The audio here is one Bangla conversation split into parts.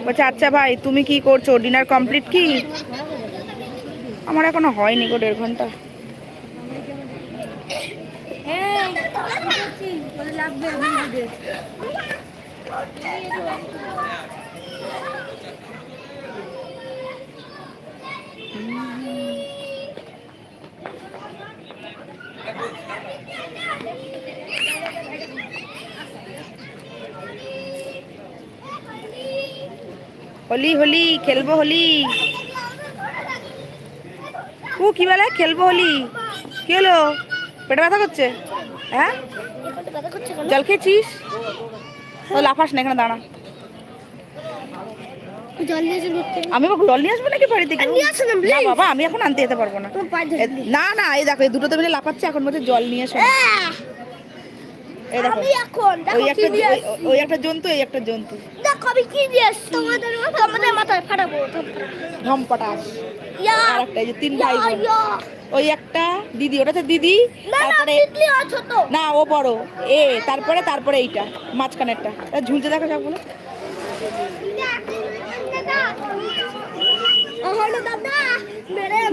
বলছে আচ্ছা ভাই তুমি কি করছো, ডিনার কমপ্লিট কি? আমার এখনো হয়নি গো, 1.5 ঘন্টা। হোলি হোলি খেলবো হোলি। ও কি বলে খেলবো হোলি? কি হলো, পেটে ব্যথা করছে? হ্যাঁ জল খেয়েছিস? ও লাফাস না, এখানে দাঁড়া। আমি জল নিয়ে আসবো নাকি বাড়ি থেকে? না বাবা, আমি এখন আনতে যেতে পারবো না। না না, এই দেখো এই দুটোতে মিলে লাফাচ্ছে, এখন বলছে জল নিয়ে এসো। এই দেখো ওই একটা জন্তু, এই একটা জন্তু। দেখো আমি কি দিয়ে আসছি তোমাদের মাথায় ফাটাবো ধম পটাস। আর একটা, এই যে 3 ভাই বোন, ওই একটা দিদি, ওটা তো দিদি, তারপরে না ও বড় এ, তারপরে এইটা মাঝখানেরটা ঝুলছে, দেখো সবগুলো।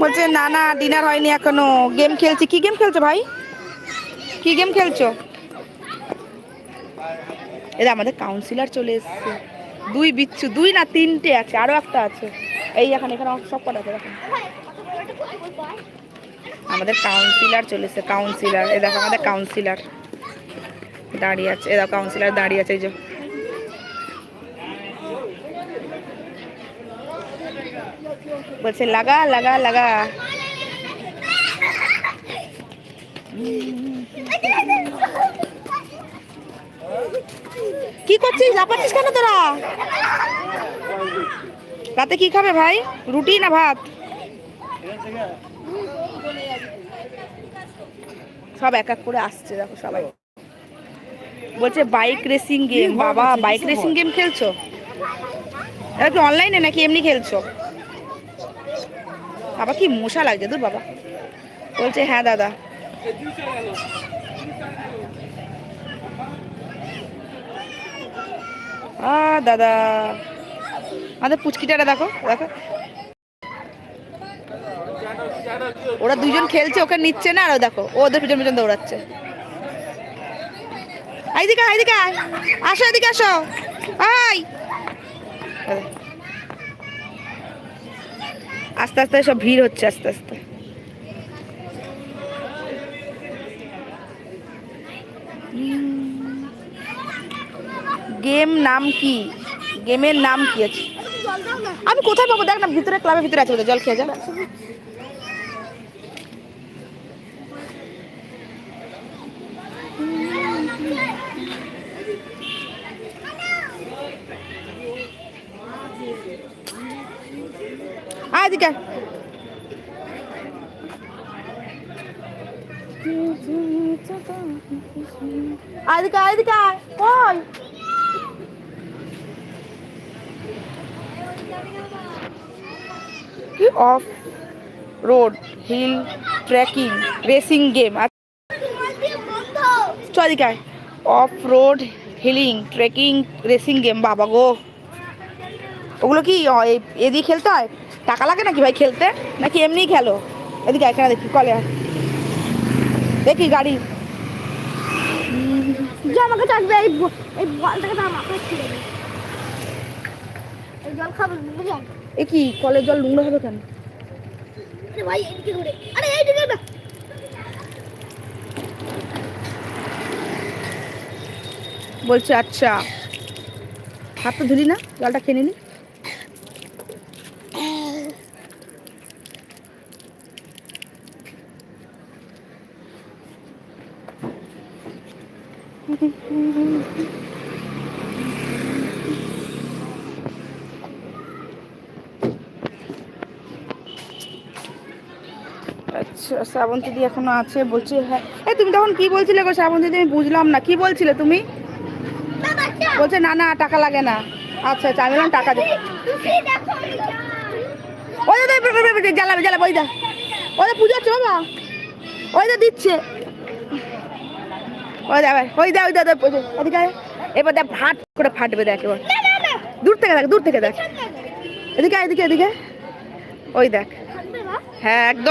বলছে না না ডিনার হয়নি এখনো, গেম খেলছি। কি গেম খেলছো ভাই, কি গেম খেলছো? এটা আমাদের কাউন্সিলর চলে এসছে, 2 বিচ্ছু, 2 না 3টে আছে, আরো একটা আছে। এই এখানে সব কটা আছে দেখো। আমাদের কাউন্সিলর চলে এসছে, কাউন্সিলর। এই দেখো আমাদের কাউন্সিলর দাঁড়িয়ে আছে, এই দেখো কাউন্সিলর দাঁড়িয়ে আছে, এই যে। বলছে লাগা লাগা লাগা। কি করছিস, লাফাচ্ছিস কেন তোরা? রাতে কি খাবে ভাই, রুটি না ভাত? সব এক এক করে আসছে দেখো সবাই। বলছে বাইক রেসিং গেম। বাবা বাইক রেসিং গেম খেলছো? এটা কি অনলাইনে নাকি এমনি খেলছো? বাবা কি মশা লাগছে তোর বাবা। বলছে হ্যাঁ দাদা। দাদা আমাদের পুচকিটারা দেখো দেখো, ওরা 2জন খেলছে, ওকে নিচ্ছে না, আর দেখো ও ওদের পিছন পিছন দৌড়াচ্ছে। এইদিকে এইদিকে আসো, এদিকে আসো। আই আস্তে আস্তে সব ভিড় হচ্ছে, আস্তে আস্তে। গেম নাম কি, গেমের নাম কি আছে? আমি কোথায় পাবো, দেখ না ভিতরে, ক্লাবের ভিতরে আছে, জল খেয়ে যা। এদিকে এদিকে এদিকে কই? কি off road hill trekking racing game? এদিকে off road healing trekking racing game. বাবা গো, ওগুলো কি এ দিয়ে খেলতে হয়? টাকা লাগে নাকি ভাই খেলতে, নাকি এমনি খেলো? এদিকে এখানে দেখি কলে দেখি গাড়ি। আমাকে চাষবে এই বলটাকে তার মাথায় ছিঁড়ে দেবে। এই জল খাবে বুঝলেন? এ কি কলের জল নোংরা হবে কেন ভাই? এদিকে ঘুরে, আরে এইদিকে না। বলছে আচ্ছা হাত তো ধুলি না, জলটা খেয়ে নিলি। আচ্ছা শ্রাবন্তী দি এখনো আছে। বলছে হ্যাঁ, এই তুমি তখন কি বলছিলে গো শ্রাবন্তী দি? আমি বুঝলাম না কি বলছিলে তুমি। বলছে না না টাকা লাগে না। আচ্ছা আচ্ছা, আমি বললাম টাকা দিই। ওই জ্বালাবে জ্বালাবে, ওই দা ওই পুজো হচ্ছে বাবা, ওই দা দিচ্ছে, ওই দা ওই দা ওই দা ওদিকে। এবার দেখ ভাট করে ফাটবে, দেখ এবার দূর থেকে দেখ, দূর থেকে দেখ। এদিকে এদিকে এদিকে, ওই দেখ। হ্যাঁ একদম।